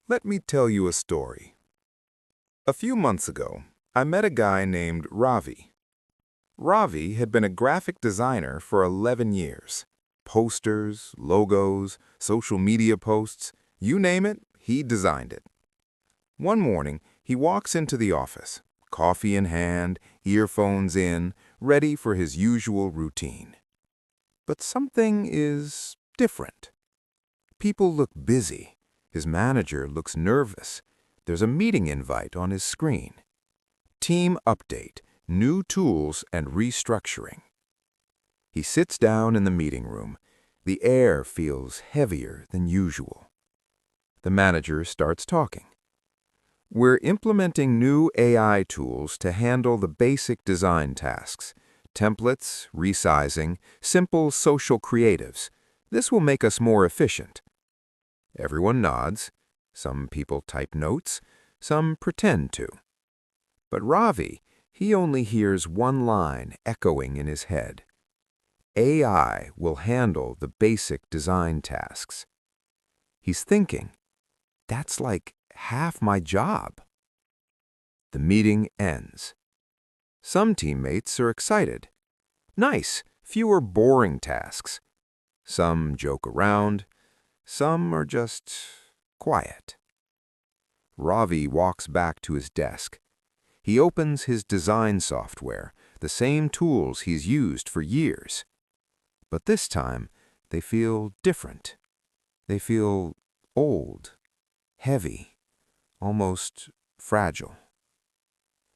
Let me tell you a story. A few months ago, I met a guy named Ravi. Ravi had been a graphic designer for 11 years. Posters, logos, social media posts, you name it, he designed it. One morning, he walks into the office, coffee in hand, earphones in, ready for his usual routine. But something is different. People look busy. His manager looks nervous. There's a meeting invite on his screen. Team update, new tools and restructuring. He sits down in the meeting room. The air feels heavier than usual. The manager starts talking. We're implementing new AI tools to handle the basic design tasks. Templates, resizing, simple social creatives. This will make us more efficient. Everyone nods. Some people type notes. Some pretend to. But Ravi, he only hears one line echoing in his head. AI will handle the basic design tasks. He's thinking, that's like half my job. The meeting ends. Some teammates are excited. Nice, fewer boring tasks. Some joke around. Some are just quiet. Ravi walks back to his desk. He opens his design software, the same tools he's used for years. But this time, they feel different. They feel old, heavy, almost fragile.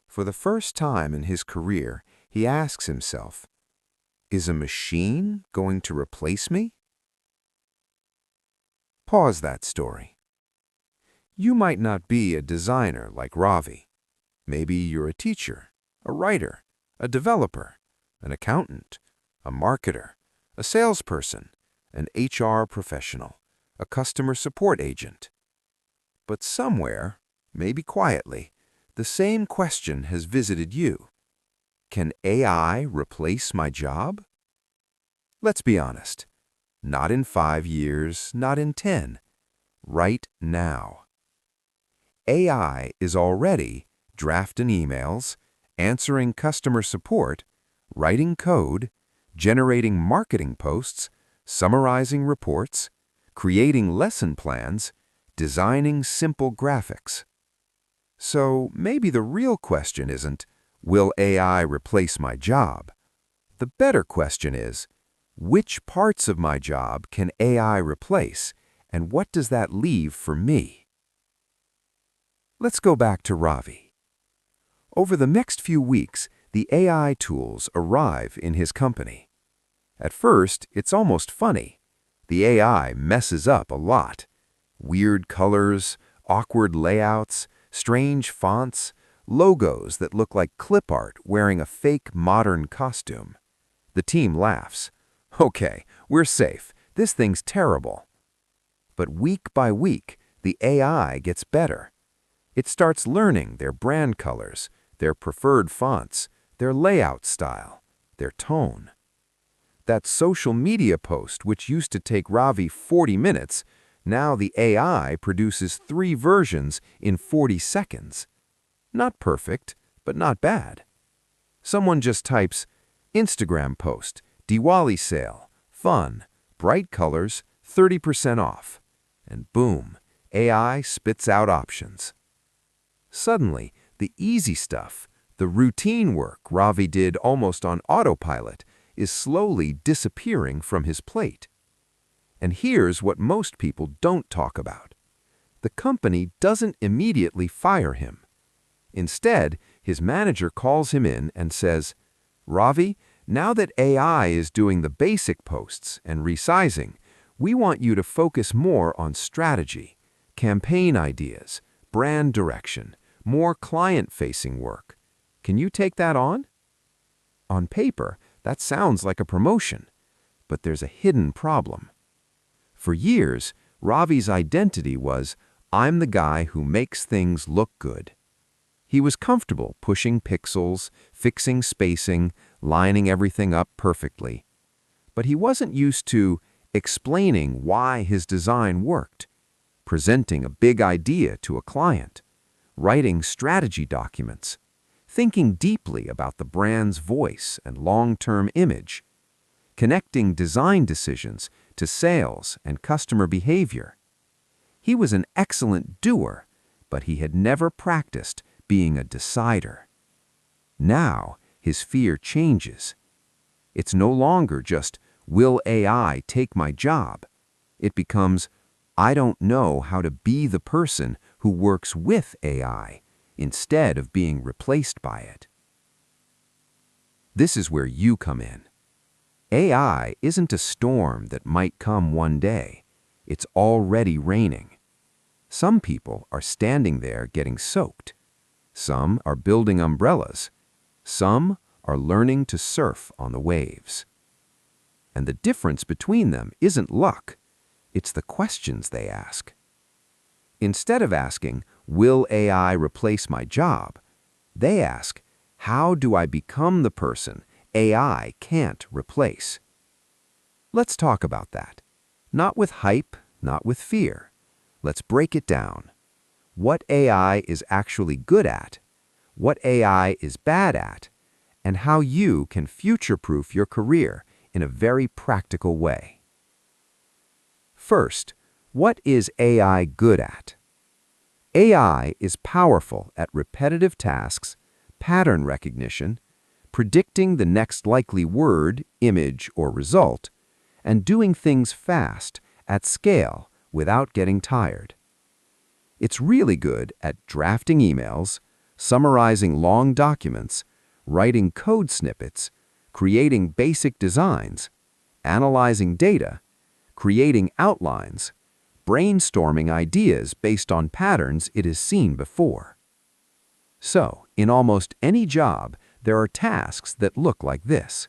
For the first time in his career, he asks himself, is a machine going to replace me? Pause that story. You might not be a designer like Ravi. Maybe you're a teacher, a writer, a developer, an accountant, a marketer, a salesperson, an HR professional, a customer support agent. But somewhere, maybe quietly, the same question has visited you. Can AI replace my job? Let's be honest. Not in 5 years, not in 10. Right now. AI is already drafting emails, answering customer support, writing code, generating marketing posts, summarizing reports, creating lesson plans, designing simple graphics. So maybe the real question isn't, will AI replace my job? The better question is, which parts of my job can AI replace, and what does that leave for me? Let's go back to Ravi. Over the next few weeks, the AI tools arrive in his company. At first, it's almost funny. The AI messes up a lot. Weird colors, awkward layouts, strange fonts, logos that look like clip art wearing a fake modern costume. The team laughs. Okay, we're safe. This thing's terrible. But week by week, the AI gets better. It starts learning their brand colors, their preferred fonts, their layout style, their tone. That social media post, which used to take Ravi 40 minutes, now the AI produces 3 versions in 40 seconds. Not perfect, but not bad. Someone just types, Instagram post, Diwali sale, fun, bright colors, 30% off. And boom, AI spits out options. Suddenly, the easy stuff, the routine work Ravi did almost on autopilot, is slowly disappearing from his plate. And here's what most people don't talk about. The company doesn't immediately fire him. Instead, his manager calls him in and says, Ravi, now that AI is doing the basic posts and resizing, we want you to focus more on strategy, campaign ideas, brand direction, more client-facing work. Can you take that on? On paper, that sounds like a promotion, but there's a hidden problem. For years, Ravi's identity was, I'm the guy who makes things look good. He was comfortable pushing pixels, fixing spacing, lining everything up perfectly. But he wasn't used to explaining why his design worked. presenting a big idea to a client, writing strategy documents, thinking deeply about the brand's voice and long-term image, connecting design decisions to sales and customer behavior. He was an excellent doer, but he had never practiced being a decider. Now, his fear changes. It's no longer just, will AI take my job? It becomes, I don't know how to be the person who works with AI instead of being replaced by it. This is where you come in. AI isn't a storm that might come one day. It's already raining. Some people are standing there getting soaked. Some are building umbrellas. Some are learning to surf on the waves. And the difference between them isn't luck. It's the questions they ask. Instead of asking, will AI replace my job? They ask, how do I become the person AI can't replace? Let's talk about that. Not with hype, not with fear. Let's break it down. What AI is actually good at, what AI is bad at, and how you can future-proof your career in a very practical way. First, what is AI good at? AI is powerful at repetitive tasks, pattern recognition, predicting the next likely word, image, or result, and doing things fast, at scale, without getting tired. It's really good at drafting emails, summarizing long documents, writing code snippets, creating basic designs, analyzing data, creating outlines, brainstorming ideas based on patterns it has seen before. So, in almost any job, there are tasks that look like this.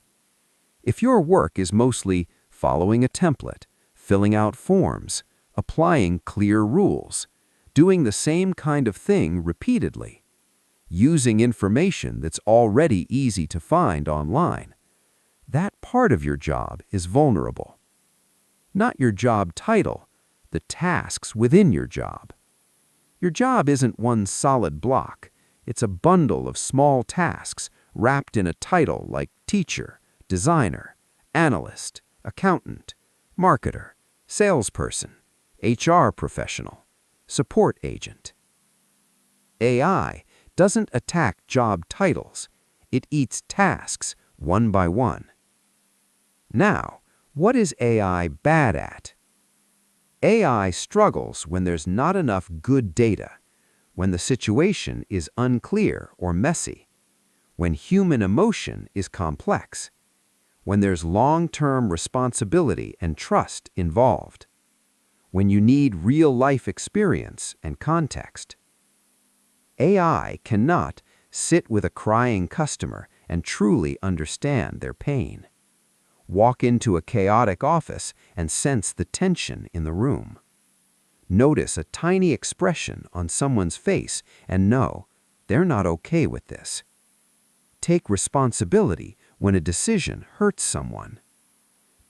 If your work is mostly following a template, filling out forms, applying clear rules, doing the same kind of thing repeatedly, using information that's already easy to find online, that part of your job is vulnerable. Not your job title, the tasks within your job. Your job isn't one solid block. It's a bundle of small tasks wrapped in a title like teacher, designer, analyst, accountant, marketer, salesperson, HR professional, support agent. AI doesn't attack job titles. It eats tasks one by one. Now, what is AI bad at? AI struggles when there's not enough good data, when the situation is unclear or messy, when human emotion is complex, when there's long-term responsibility and trust involved, when you need real-life experience and context. AI cannot sit with a crying customer and truly understand their pain. Walk into a chaotic office and sense the tension in the room. Notice a tiny expression on someone's face and know they're not okay with this. Take responsibility when a decision hurts someone.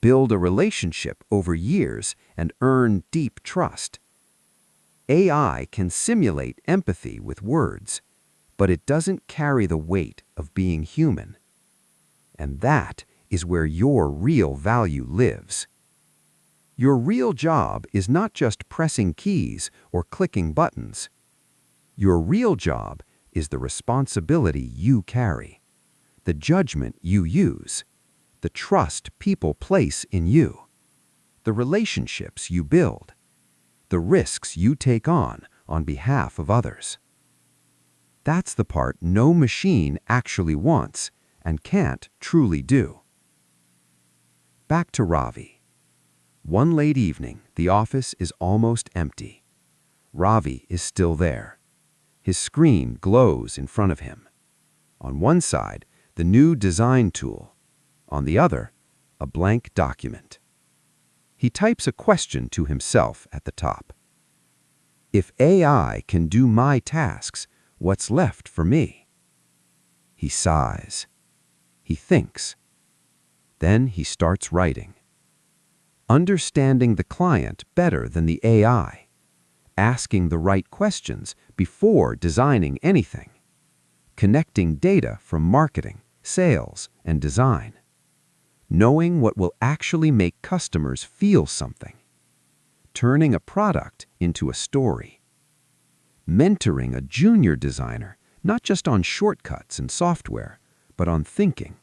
Build a relationship over years and earn deep trust. AI can simulate empathy with words, but it doesn't carry the weight of being human. And that is where your real value lives. Your real job is not just pressing keys or clicking buttons. Your real job is the responsibility you carry, the judgment you use, the trust people place in you, the relationships you build, the risks you take on behalf of others. That's the part no machine actually wants and can't truly do. Back to Ravi. One late evening, the office is almost empty. Ravi is still there. His screen glows in front of him. On one side, the new design tool. On the other, a blank document. He types a question to himself at the top. If AI can do my tasks, what's left for me? He sighs. He thinks. Then he starts writing. Understanding the client better than the AI. asking the right questions before designing anything, connecting data from marketing, sales, and design, knowing what will actually make customers feel something, turning a product into a story, mentoring a junior designer not just on shortcuts and software, but on thinking.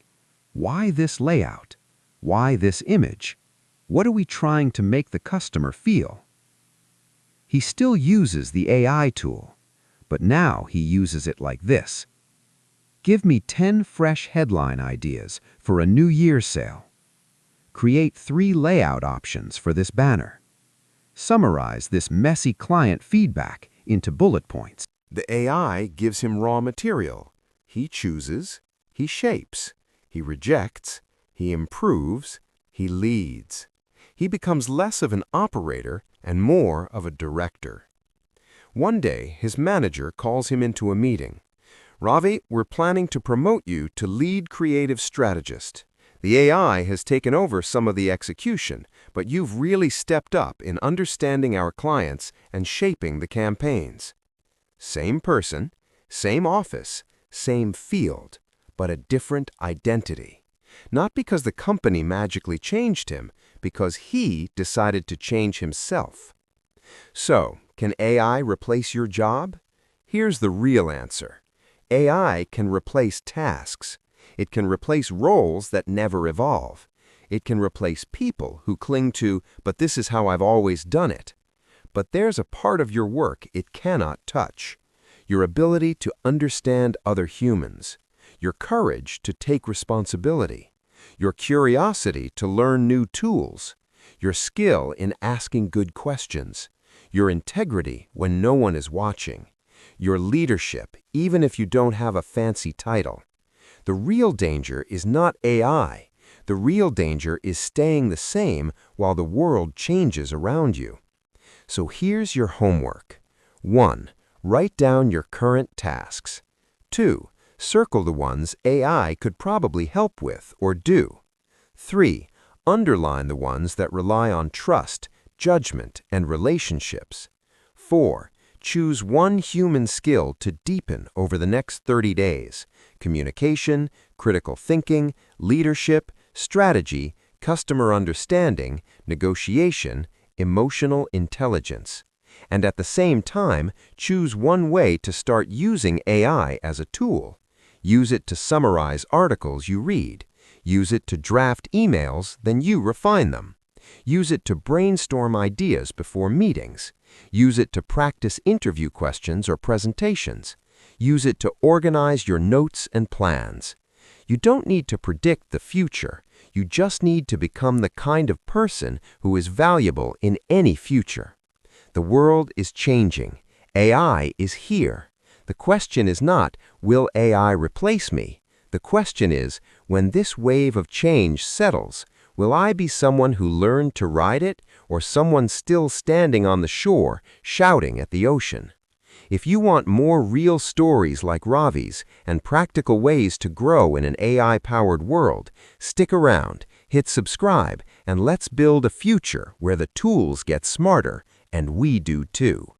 Why this layout? Why this image? What are we trying to make the customer feel? He still uses the AI tool, but now he uses it like this. Give me 10 fresh headline ideas for a New Year's sale. Create 3 layout options for this banner. Summarize this messy client feedback into bullet points. The AI gives him raw material. He chooses, he shapes, he rejects, he improves, he leads. He becomes less of an operator and more of a director. One day, his manager calls him into a meeting. Ravi, we're planning to promote you to lead creative strategist. The AI has taken over some of the execution, but you've really stepped up in understanding our clients and shaping the campaigns. Same person, same office, same field, but a different identity. Not because the company magically changed him, because he decided to change himself. So, can AI replace your job? Here's the real answer. AI can replace tasks. It can replace roles that never evolve. It can replace people who cling to, but this is how I've always done it. But there's a part of your work it cannot touch. Your ability to understand other humans. Your courage to take responsibility. Your curiosity to learn new tools. Your skill in asking good questions. Your integrity when no one is watching. Your leadership, even if you don't have a fancy title. The real danger is not AI. The real danger is staying the same while the world changes around you. So here's your homework. 1. Write down your current tasks. 2. Circle the ones AI could probably help with or do. 3. Underline the ones that rely on trust, judgment, and relationships. 4. Choose one human skill to deepen over the next 30 days. Communication, critical thinking, leadership, strategy, customer understanding, negotiation, emotional intelligence. And at the same time, choose one way to start using AI as a tool. Use it to summarize articles you read. Use it to draft emails, then you refine them. Use it to brainstorm ideas before meetings. Use it to practice interview questions or presentations. Use it to organize your notes and plans. You don't need to predict the future. You just need to become the kind of person who is valuable in any future. The world is changing. AI is here. The question is not, will AI replace me? The question is, when this wave of change settles, will I be someone who learned to ride it, or someone still standing on the shore, shouting at the ocean? If you want more real stories like Ravi's and practical ways to grow in an AI-powered world, stick around, hit subscribe, and let's build a future where the tools get smarter, and we do too.